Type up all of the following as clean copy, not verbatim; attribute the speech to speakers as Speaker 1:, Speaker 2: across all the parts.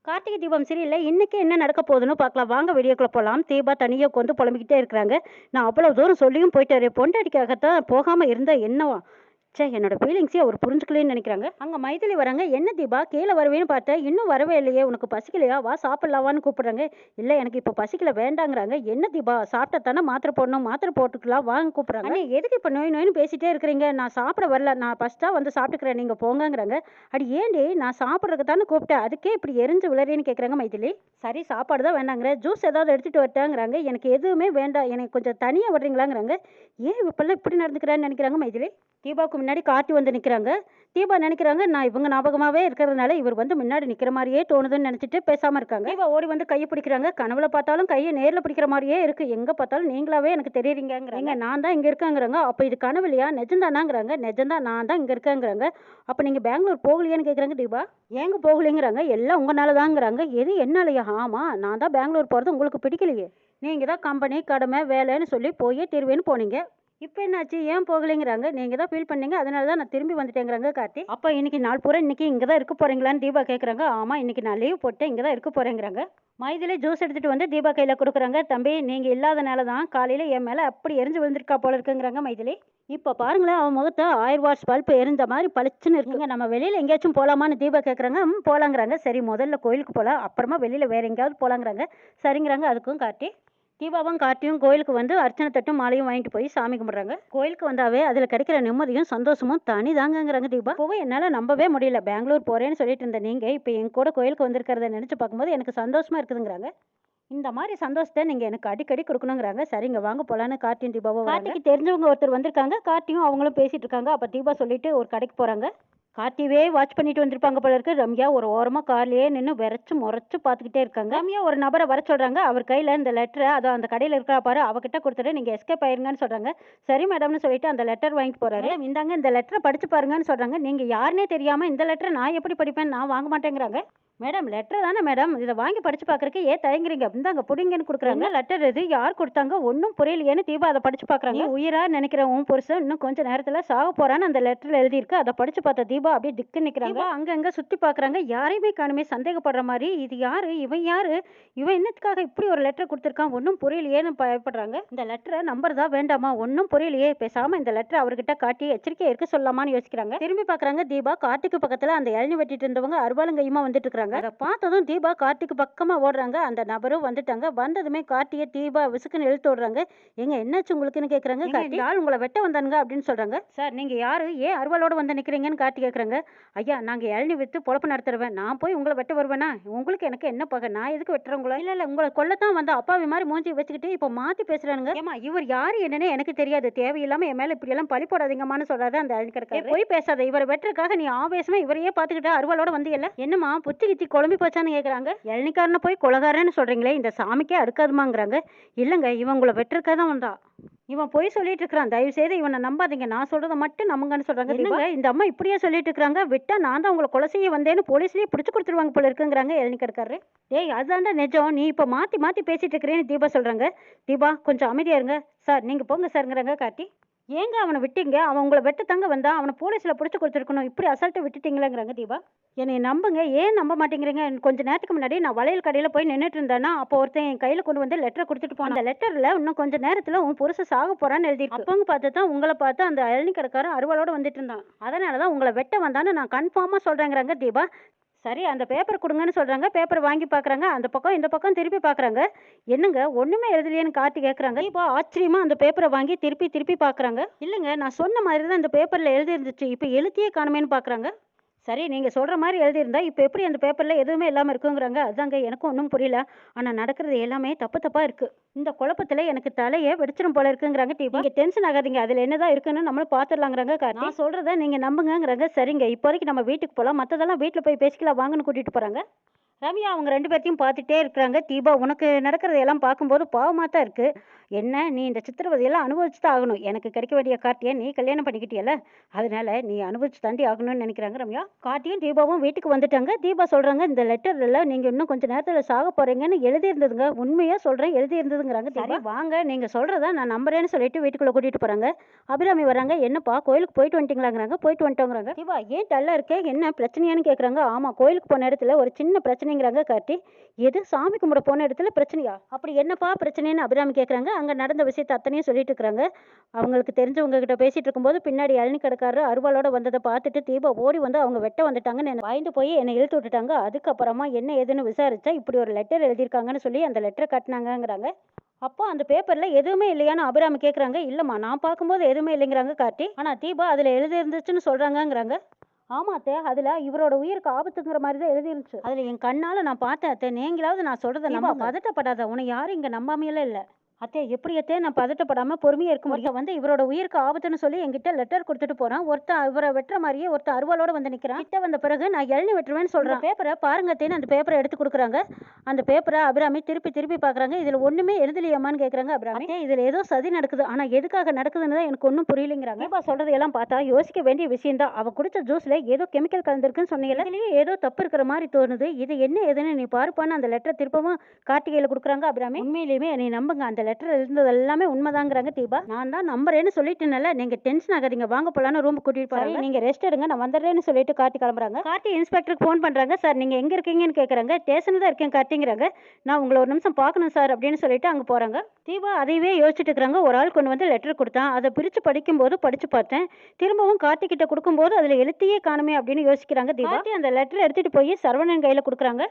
Speaker 1: கார்த்திகை தீபம் சரியில்ல. இன்னைக்கு என்ன நடக்க போகுதுன்னு பார்க்கலாம். வாங்க வீடியோக்குள்ள போலாம். தீபா தனியா உட்காந்து புலம்பிக்கிட்டே இருக்கிறாங்க. நான் அவ்வளவு தூரம் சொல்லியும் போயிட்டாரு. பொண்டாட்டிக்காகத்தான் போகாம இருந்தா என்னவா? ச்சே, என்னோட ஃபீலிங்ஸே அவர் புரிஞ்சுக்கலன்னு நினைக்கிறாங்க. அங்க மைதிலி வராங்க. என்ன தீபா கீழே வருவேன்னு பார்த்தேன், இன்னும் வரவே இல்லையே, உனக்கு பசிக்கலையா, வா சாப்பிடலாவான்னு கூப்பிடுறாங்க. இல்ல எனக்கு இப்ப பசிக்கல வேண்டாங்கிறாங்க. என்ன தீபா சாப்பிட்டா தானே மாத்திரை போடணும், மாத்திரை போட்டுக்கலாம் வாங்க கூப்பிடுறாங்க. அண்ணே எதுக்கு இப்ப நோய் நோயின்னு பேசிட்டே இருக்கிறீங்க, நான் சாப்பிட வரல, நான் ஃபர்ஸ்டா வந்து சாப்பிட்டுக்கிறேன், நீங்க போங்கங்கிறாங்க. அடி ஏண்டி, நான் சாப்பிட்றதுக்கு தானே கூப்பிட்டேன், அதுக்கே இப்படி எரிஞ்சு விளறேன்னு கேட்குறாங்க மைதிலி. சரி சாப்பாடு தான் வேண்டாங்கிற, ஜூஸ் ஏதாவது எடுத்துட்டு வரட்டாங்கிறாங்க. எனக்கு எதுவுமே வேண்டாம், எனக்கு கொஞ்சம் தனியாக விடுறீங்களாங்கிறாங்க. ஏன் இப்பெல்லாம் இப்படி நடந்துக்கிறான்னு நினைக்கிறாங்க மைதிலி. தீபாவுக்கு முன்னாடி கார்த்தி வந்து நிற்கிறாங்க. தீபா நினைக்கிறாங்க நான் இவங்க ஞாபகமாகவே இருக்கிறதுனால இவர் வந்து முன்னாடி நிற்கிற மாதிரியே தோணுதுன்னு நினச்சிட்டு பேசாமல் இருக்காங்க. தீபா ஓடி வந்து கையை பிடிக்கிறாங்க. கனவுல பார்த்தாலும் கையை நேரில் பிடிக்கிற மாதிரியே இருக்கு, எங்கே பார்த்தாலும் நீங்களாவே எனக்கு தெரியுறீங்கிறாங்க. நான் தான் இங்கே இருக்கேங்கிறாங்க. அப்போ இது கனவு இல்லையா, நிஜம்தானாங்கிறாங்க. நிஜம்தான், நான் தான் இங்கே இருக்கேங்கிறாங்க. அப்போ நீங்கள் பெங்களூர் போகலையான்னு கேட்குறாங்க தீபா. ஏங்க போகலைங்கிறாங்க. எல்லாம் உங்களால தாங்கிறாங்க. எது என்னாலையா? ஆமாம், நான் தான் பெங்களூர் போகிறது உங்களுக்கு பிடிக்கலையே, நீங்கள் தான் கம்பெனி கடமை வேலைன்னு சொல்லி போயே தீர்வேன்னு போனீங்க. இப்போ என்னாச்சு, ஏன் போகலைங்கிறாங்க. நீங்கள் தான் ஃபீல் பண்ணீங்க, அதனால தான் நான் திரும்பி வந்துட்டேங்கிறாங்க கார்த்தி. அப்போ இன்னைக்கு நாள் பூரா இன்னைக்கு இங்கே தான் இருக்க போகிறீங்களான்னு தீபா கேட்குறாங்க. ஆமாம், இன்னைக்கு நான் லீவ் போட்டேன், இங்கே தான் இருக்க போகிறேங்கிறாங்க. மைதிலே ஜூஸ் எடுத்துகிட்டு வந்து தீபா கையில் கொடுக்குறாங்க. தம்பி நீங்கள் இல்லாதனால தான் காலையில் என் மேலே அப்படி எரிஞ்சு விழுந்திருக்கா போல இருக்குங்கிறாங்க மைதிலி. இப்போ பாருங்களேன், அவன் முகத்தை 1000 வாட்ஸ் பல்ப் எரிஞ்ச மாதிரி பளிச்சுன்னு இருக்குங்க. நம்ம வெளியில் எங்கேயாச்சும் போகலாமான்னு தீபா கேட்குறாங்க. போகலாங்கிறாங்க. சரி முதல்ல கோயிலுக்கு போகலாம், அப்புறமா வெளியில் வேறு எங்கேயாவது போகலாங்கிறாங்க. சரிங்கிறாங்க. அதுக்கும் கார்த்தி தீபாவும் கார்த்தியும் கோயிலுக்கு வந்து அர்ச்சனை தட்டும் மாலையும் வாங்கிட்டு போய் சாமி கும்பிட்றாங்க. கோயிலுக்கு வந்தாவே அதில் கிடைக்கிற நிம்மதியும் சந்தோஷமும் தனி தாங்கங்கிறாங்க தீபா. போக என்னால் நம்பவே முடியல, பெங்களூர் போகிறேன்னு சொல்லிட்டு இருந்த நீங்கள் இப்போ என் கூட கோயிலுக்கு வந்திருக்கிறத நினச்சி பார்க்கும்போது எனக்கு சந்தோஷமாக இருக்குதுங்கிறாங்க. இந்த மாதிரி சந்தோஷத்தை நீங்கள் எனக்கு அடிக்கடி கொடுக்கணுங்கிறாங்க. சரிங்க வாங்க போகலான்னு கார்த்தியும் தீபாவும். கார்த்திக்கு தெரிஞ்சவங்க ஒருத்தர் வந்திருக்காங்க. கார்த்தியும் அவங்களும் பேசிகிட்டு இருக்காங்க. அப்போ தீபா சொல்லிட்டு ஒரு கடைக்கு போகிறாங்க. கார்த்திவே வாட்ச் பண்ணிட்டு வந்திருப்பாங்க போல இருக்கு. ரம்யா ஒரு ஓரமாக கார்லேயே நின்று விரைச்சு முறைச்சு பார்த்துக்கிட்டே இருக்காங்க. ரம்யா ஒரு நபரை வர சொல்கிறாங்க. அவர் கையில் இந்த லெட்டரை, அதோ அந்த கடையில் இருக்கிறா பாரு, அவகிட்ட கொடுத்துட்டு நீங்கள் எஸ்கேப் ஆயிருங்கன்னு சொல்கிறாங்க. சரி மேடம்னு சொல்லிட்டு அந்த லெட்டர் வாங்கிட்டு போகிறாரு. இந்தாங்க இந்த லெட்டரை படிச்சு பாருங்கன்னு சொல்கிறாங்க. நீங்கள் யாருன்னே தெரியாமல் இந்த லெட்டரை நான் எப்படி படிப்பேன், நான் வாங்க மாட்டேங்கிறாங்க. மேடம் லெட்டர் தானே மேடம், இதை வாங்கி படிச்சு பார்க்குறக்கு ஏன் தயங்குறீங்க, இந்தாங்க பிடிங்கன்னு கொடுக்குறாங்க. லெட்டர் இது யார் கொடுத்தாங்க ஒன்றும் புரியலையேன்னு தீபா அதை படிச்சு பார்க்குறாங்க. உயிரா நினைக்கிற உன் புருஷன் இன்னும் கொஞ்சம் நேரத்தில் சாக போறான்னு அந்த லெட்டரில் எழுதியிருக்கு. அதை படிச்சு பார்த்த தீபா அப்படியே திக்கு நிற்கிறாங்க. அங்கங்கே சுற்றி பார்க்குறாங்க. யாரையுமே காணுமே, சந்தேகப்படுற மாதிரி. இது யாரு, இவன் யாரு, இவன் என்னத்துக்காக இப்படி ஒரு லெட்டர் கொடுத்துருக்கான், ஒன்றும் புரியலையேன்னு பயப்படுறாங்க. இந்த லெட்டரை நம்பர் தான் வேண்டாமா, ஒன்றும் புரியலையே, பேசாமல் இந்த லெட்டரை அவர்கிட்ட காட்டி எச்சரிக்கை இருக்க சொல்லலாமான்னு யோசிக்கிறாங்க. திரும்பி பார்க்குறாங்க. தீபா கார்த்திக்கு பக்கத்தில் அந்த இளநி வெட்டிட்டு இருந்தவங்க அருவாளுங்கையுமா வந்துட்டு இருக்காங்க. அதை பார்த்ததும் தீபா கார்த்திக்கு பக்கமா ஓடுறாங்க. அந்த நபரும் வந்துட்டாங்க. வந்ததுமே கார்த்தியை தீபா விசுக்குன்னு இழுத்து விடுறாங்க. எங்க என்னாச்சு உங்களுக்குன்னு கேட்குறாங்க. கார்த்தி ஆள் உங்களை வெட்ட வந்தானுங்க அப்படின்னு சொல்றாங்க. சார் நீங்க யாரு, ஏன் அருவாளோட வந்து நிக்கிறீங்கன்னு கார்த்தி கேட்குறாங்க. ஐயா நாங்க இளநி வித்து பொழப்பு நடத்துருவேன், நான் போய் உங்களை வெட்ட வருவேனா, உங்களுக்கு எனக்கு என்ன பகை, நான் எதுக்கு வெட்டுறவங்களா, இல்ல இல்ல உங்களை கொல்லத்தான் வந்து அப்பாவி மாதிரி மூஞ்சி வச்சுக்கிட்டு இப்போ மாத்தி பேசுறானுங்க. ஏமா இவர் யாரு என்னன்னு எனக்கு தெரியாது, தேவையில்லாம என் மேல இப்படி எல்லாம் பழி போடாதீங்கம்மான்னு சொல்றாரு அந்த இளநி கடைக்காரர். போய் பேசாத, இவரை வெட்டுறதுக்காக நீ ஆவேசமா இவரையே பார்த்துக்கிட்டு அருவாளோட வந்து இல்ல என்னமா புத்தி கித்தி குழம்பி போச்சான்னு கேட்குறாங்க. இளநிக்காரனை போய் கொலகாரன்னு சொல்கிறீங்களே, இந்த சாமிக்கே அடுக்காதுமாங்கிறாங்க. இல்லைங்க இவங்களை வெட்டிருக்க தான் வந்தா, இவன் போய் சொல்லிட்டு இருக்கிறான், தயவு செய்து இவனை நம்பாதீங்க, நான் சொல்றதை மட்டும் நம்புங்கன்னு சொல்றாங்க. என்னங்க இந்த அம்மா இப்படியே சொல்லிட்டு இருக்காங்க, விட்டா நான் தான் உங்களை கொலை செய்ய வந்தேன்னு போலீஸ்லேயே பிடிச்சி கொடுத்துருவாங்க போல இருக்குங்கிறாங்க இளநி கடைக்காரரு. ஏய் அதுதான்டா நிஜம், நீ இப்போ மாற்றி மாற்றி பேசிட்டு இருக்கிறேன்னு தீபா சொல்கிறாங்க. தீபா கொஞ்சம் அமைதியா இருங்க சார், நீங்கள் போங்க சார்ங்கிறாங்க கார்த்தி. ஏங்க அவனை விட்டீங்க, அவன் உங்களை வெட்ட தங்க வந்தான், அவனை போலீஸில் பிடிச்சி கொடுத்துருக்கணும், இப்படி அசால்ட்டை விட்டுட்டீங்களேங்கிறாங்க தீபா. என்னை நம்புங்க, ஏன் நம்ப மாட்டேங்கிறீங்க, கொஞ்சம் நேரத்துக்கு முன்னாடி நான் வளையல் கடையில் போய் நின்றுட்டு இருந்தேன்னா அப்போ ஒருத்தன் என் கையில் கொண்டு வந்து லெட்டரை கொடுத்துட்டு போனான். அந்த லெட்டரில் இன்னும் கொஞ்சம் நேரத்தில் உன் புருஷன் சாக போகிறான்னு எழுதிருக்கு. அப்போங்க பார்த்து தான் உங்களை பார்த்து அந்த இளநி கடைக்காரன் அருவாளோடு வந்துட்டு இருந்தான், அதனால தான் உங்களை வெட்ட வந்தான்னு நான் கன்ஃபார்மாக சொல்கிறேங்கிறாங்க தீபா. சரி அந்த பேப்பர் கொடுங்கன்னு சொல்கிறாங்க. பேப்பர் வாங்கி பார்க்குறாங்க. அந்த பக்கம் இந்த பக்கம் திருப்பி பார்க்குறாங்க. என்னங்க ஒன்றுமே எழுதலையேன்னு காட்டி கேட்குறாங்க. இப்போ ஆச்சரியமாக அந்த பேப்பரை வாங்கி திருப்பி திருப்பி பார்க்குறாங்க. இல்லைங்க நான் சொன்ன மாதிரி தான் இந்த பேப்பரில் எழுதிருந்துச்சு, இப்போ எழுத்தியே காணுமேன்னு பார்க்குறாங்க. சரி நீங்கள் சொல்கிற மாதிரி எழுதியிருந்தா இப்போ எப்படி அந்த பேப்பரில் எதுவுமே இல்லாமல் இருக்குங்கிறாங்க. அதாங்க எனக்கும் ஒன்றும் புரியல, ஆனால் நடக்கிறது எல்லாமே தப்பு தப்பாக இருக்குது, இந்த குழப்பத்தில் எனக்கு தலையே வெடிச்சிடும் போல இருக்குங்கிறாங்க. நீங்கள் டென்ஷன் ஆகாதீங்க, அதில் என்னதான் இருக்குன்னு நம்மளும் பார்த்துடலாங்கிறாங்க. நான் சொல்கிறத நீங்கள் நம்புங்கிறாங்க. சரிங்க இப்போதைக்கு நம்ம வீட்டுக்கு போகலாம், மற்றதெல்லாம் வீட்டில் போய் பேசிக்கலாம் வாங்கன்னு கூட்டிகிட்டு போகிறாங்க. ரம்யா அவங்க 2 பேர்த்தையும் பார்த்துட்டே இருக்கிறாங்க. தீபா உனக்கு நடக்கிறதையெல்லாம் பார்க்கும்போது பாவமாக தான் இருக்குது, என்ன நீ இந்த சித்திரவதையெல்லாம் அனுபவிச்சு தான் ஆகணும், எனக்கு கிடைக்க வேண்டிய கார்த்தியை நீ கல்யாணம் பண்ணிக்கிட்டியல்ல, அதனால நீ அனுபவிச்சு தாண்டி ஆகணும்னு நினைக்கிறாங்க ரம்யா. கார்த்தியும் தீபாவும் வீட்டுக்கு வந்துட்டாங்க. தீபா சொல்கிறாங்க இந்த லெட்டரில் நீங்கள் இன்னும் கொஞ்சம் நேரத்தில் சாக போகிறீங்கன்னு எழுதியிருந்ததுங்க, உண்மையாக சொல்கிறேன் எழுதியிருந்ததுங்கிறாங்க. சரி வாங்க நீங்கள் சொல்கிறதா நான் நம்புறேன்னு சொல்லிட்டு வீட்டுக்குள்ளே கூட்டிகிட்டு போகிறாங்க. அபிராமி வராங்க. என்னப்பா கோயிலுக்கு போயிட்டு வந்துட்டீங்களாங்கிறாங்க. போயிட்டு வந்துட்டோங்கிறாங்க. தீபா ஏன் டல்லாக இருக்கே, என்ன பிரச்சனையான்னு கேட்குறாங்க. ஆமாம் கோயிலுக்கு போன இடத்துல ஒரு சின்ன பிரச்சனை பிரச்சனைங்கிறாங்க கார்த்தி. எது சாமி கும்பிட போன இடத்துல பிரச்சனையா? அப்படி என்னப்பா பிரச்சனைன்னு அபிராமி கேட்குறாங்க. அங்கே நடந்த விஷயத்த அத்தனையும் சொல்லிட்டு இருக்கிறாங்க. அவங்களுக்கு தெரிஞ்சவங்க கிட்ட பேசிட்டு இருக்கும்போது பின்னாடி இளநீ கடைக்காரர் அருவாளோட வந்ததை பார்த்துட்டு தீபா ஓடி வந்து அவங்க வெட்ட வந்துட்டாங்கன்னு என்னை பயந்து போய் என்னை இழுத்து விட்டுட்டாங்க. அதுக்கப்புறமா என்ன ஏதுன்னு விசாரிச்சா இப்படி ஒரு லெட்டர் எழுதியிருக்காங்கன்னு சொல்லி அந்த லெட்டரை காட்டினாங்கங்கிறாங்க. அப்போ அந்த பேப்பர்ல எதுவுமே இல்லையான்னு அபிராமி கேட்குறாங்க. இல்லம்மா நான் பார்க்கும்போது எதுவுமே இல்லைங்கிறாங்க கார்த்தி. ஆனால் தீபா அதில் எழுதி இருந்துச்சுன்னு சொல்றாங்கங்கிறாங்க. ஆமா அத்தை, அதுல இவரோட உயிருக்கு ஆபத்துங்கிற மாதிரி தான் எழுதிருந்துச்சு. அதுல என் கண்ணால நான் பார்த்தேன் அத்தை. நீங்களாவது நான் சொல்றதை நம்ப. பதட்டப்படாத, உன்னை யாரும் இங்க நம்பாமையெல்லாம் இல்லை அத்தை. எப்படி அத்தை நான் பதட்டப்படாம பொறுமையா இருக்க முடியும்? வந்து இவரோட உயிருக்கு ஆபத்துன்னு சொல்லி என்கிட்ட லெட்டர் கொடுத்துட்டு போறான். ஒருத்தன் இவரை வெட்டுற மாதிரியே ஒருத்தன் அருவாளோட வந்து நிக்கிறான். கிட்ட வந்த பிறகு நான் இளநீ வெட்டுருவேன்னு சொல்றேன். பேப்பரை பாருங்க அத்தைன்னு அந்த பேப்பரை எடுத்து கொடுக்குறாங்க. அந்த பேப்பரை அபிராமி திருப்பி திருப்பி பாக்குறாங்க. இதுல ஒண்ணுமே எழுதலையாமான்னு கேக்குறாங்க அபிராமி. இதுல ஏதோ சதி நடக்குது, ஆனா எதுக்காக நடக்குதுன்னு தான் எனக்கு ஒன்றும் புரியலைங்கிறாங்க. தீபா சொல்றது எல்லாம் பார்த்தா யோசிக்க வேண்டிய விஷயம் தான். அவ குடிச்ச ஜூஸ்ல ஏதோ கெமிக்கல் கலந்துருக்குன்னு சொன்னீங்க. இதுலயே ஏதோ தப்பு இருக்கிற மாதிரி தோணுது. இது என்ன ஏதுன்னு நீ பாருப்பான்னு அந்த லெட்டரை திருப்பவும் கார்த்திகையில கொடுக்குறாங்க அபிராமி. உண்மையிலேயுமே என்னை நம்புங்க, அந்த லெட்டர் இருந்தது எல்லாமே உண்மைதாங்கிறாங்க தீபா. நான் தான் நம்புறேன்னு சொல்லிட்டேன்ல, நீங்க டென்ஷன் ஆகாதீங்க, வாங்க போலான்னு ரூம் கூட்டிட்டு போறாங்க. நீங்க ரெஸ்ட் எடுங்க, நான் வந்துடுறேன்னு சொல்லிட்டு கார்த்தி கிளம்புறாங்க. கார்த்தி இன்ஸ்பெக்டருக்கு ஃபோன் பண்றாங்க. சார் நீங்க எங்க இருக்கீங்கன்னு கேக்குறாங்க. ஸ்டேஷன்ல தான் இருக்கேன் கார்த்திங்கிறாங்க. நான் உங்களை ஒரு நிமிஷம் பார்க்கணும் சார் அப்படின்னு சொல்லிட்டு அங்க போறாங்க. தீபா அதையவே யோசிச்சுட்டு இருக்கிறாங்க. ஒரு ஆள் கொண்டு வந்து லெட்டர் கொடுத்தான். அதை பிரிச்சு படிக்கும்போது படிச்சு பார்த்தேன். திரும்பவும் கார்த்தி கிட்ட கொடுக்கும்போது அதுல எழுத்தையே காணுமே அப்படின்னு யோசிக்கிறாங்க தீபா. கார்த்தி அந்த லெட்டர் எடுத்துட்டு போய் சரவணன் கையில கொடுக்குறாங்க.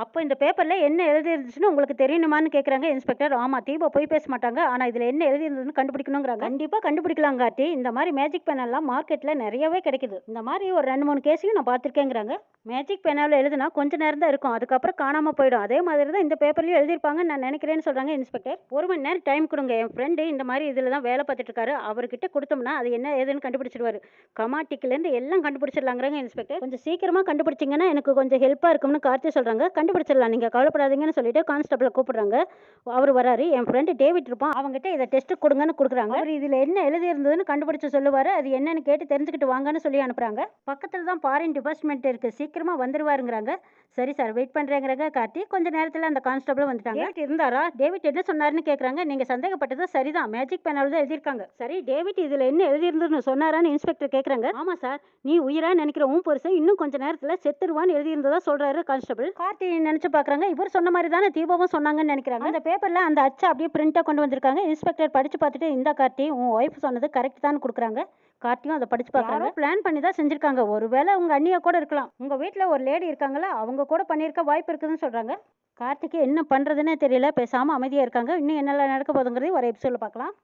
Speaker 1: அப்போ இந்த பேப்பரில் என்ன எழுதிருந்துச்சுன்னு உங்களுக்கு தெரியணுமான்னு கேட்குறாங்க இன்ஸ்பெக்டர். ஆமாம், தீபா போய் பேச மாட்டாங்க, ஆனால் இதில் என்ன எழுதிருந்ததுன்னு கண்டுபிடிக்கணுங்கிறாங்க. கண்டிப்பாக கண்டுபிடிக்கலாம் கார்த்தி. இந்த மாதிரி மேஜிக் பெனெல்லாம் மார்க்கெட்டில் நிறையவே கிடைக்குது. இந்த மாதிரி ஒரு 2-3 கேஸையும் நான் பார்த்துருக்கேங்கிறாங்க. மேஜிக் பெனால் எழுதுனா கொஞ்ச நேரம் தான் இருக்கும், அதுக்கப்புறம் காணாமல் போயிடும். அதே மாதிரி தான் இந்த பேப்பர்லையும் எழுதியிருப்பாங்கன்னு நான் நினைக்கிறேன்னு சொல்கிறாங்க இன்ஸ்பெக்டர். 1 மணி நேரம் டைம் கொடுங்க. என் ஃப்ரெண்டு இந்த மாதிரி இதில் தான் வேலை பார்த்துட்டு இருக்காரு. அவர்கிட்ட கொடுத்தோம்னா அது என்ன ஏதுன்னு கண்டுபிடிச்சிடுவாரு. கமாட்டிக்கிலேருந்து எல்லாம் கண்டுபிடிச்சிடலாங்கிறாங்க இன்ஸ்பெக்டர். கொஞ்சம் சீக்கிரமாக கண்டுபிடிச்சிங்கன்னா எனக்கு கொஞ்சம் ஹெல்ப்பாக இருக்கும்னு கார்த்தி சொல்கிறாங்க. கண்டுபிடிச்சிடலாம், நீங்கள் கவலைப்படாதீங்கன்னு சொல்லிட்டு கான்ஸ்டபிளை கூப்பிடுறாங்க. அவர் வராரு. என் ஃப்ரெண்டு டேவிட் இருப்பான், அவங்ககிட்ட இதை டெஸ்ட் கொடுங்கன்னு கொடுக்குறாங்க. அவர் இதில் என்ன எழுதி இருந்ததுன்னு கண்டுபிடிச்சு சொல்லுவார். அது என்னன்னு கேட்டு தெரிஞ்சுக்கிட்டு வாங்கன்னு சொல்லி அனுப்புறாங்க. பக்கத்தில் தான் ஃபாரின் டிபார்ட்மெண்ட் இருக்கு, சீக்கிரமாக வந்துருவாருங்கிறாங்க. சரி சார் வெயிட் பண்ணுறேங்கிறாங்க கார்த்தி. கொஞ்ச நேரத்தில் அந்த கான்ஸ்டபிள் வந்துட்டாங்க. டேவிட் இருந்தாரா? டேவிட் என்ன சொன்னாருன்னு கேட்குறாங்க. நீங்கள் சந்தேகப்பட்டது சரிதான், மேஜிக் பெனால் தான் எழுதியிருக்காங்க. சரி டேவிட் இதில் என்ன எழுதியிருந்ததுன்னு சொன்னாரான்னு இன்ஸ்பெக்டர் கேட்குறாங்க. ஆமாம் சார், நீ உயிரா நினைக்கிற உன் புருஷன் இன்னும் கொஞ்ச நேரத்தில் செத்துருவான்னு எழுதியிருந்ததா சொல்றாரு கான்ஸ்டபிள். கார்த்தி நினைச்சு பார்க்குறாங்க. இவர் சொன்ன மாதிரி தானே தீபாவும் சொன்னாங்கன்னு நினைக்கிறாங்க. அந்த பேப்பர்ல அந்த அச்சை அப்படியே பிரிண்டா கொண்டு வந்திருக்காங்க. இன்ஸ்பெக்டர் படிச்சு பார்த்துட்டு இந்த கார்த்தி உன் ஒய்ஃப் சொன்னது கரெக்ட் தான் கொடுக்குறாங்க. கார்த்தியும் அதை படிச்சு பார்க்குறாங்க. பிளான் பண்ணி தான் செஞ்சிருக்காங்க. ஒருவேளை உங்க அண்ணியா கூட இருக்கலாம். உங்க வீட்டில் ஒரு லேடி இருக்காங்களா, அவங்க கூட பண்ணியிருக்க வாய்ப்பு இருக்குதுன்னு சொல்றாங்க. கார்த்திக்கு என்ன பண்றதுன்னே தெரியல, பேசாம அமைதியா இருக்காங்க. இன்னும் என்னெல்லாம் நடக்க போகுதுங்கிறது ஒரு எபிசோட்ல பார்க்கலாம்.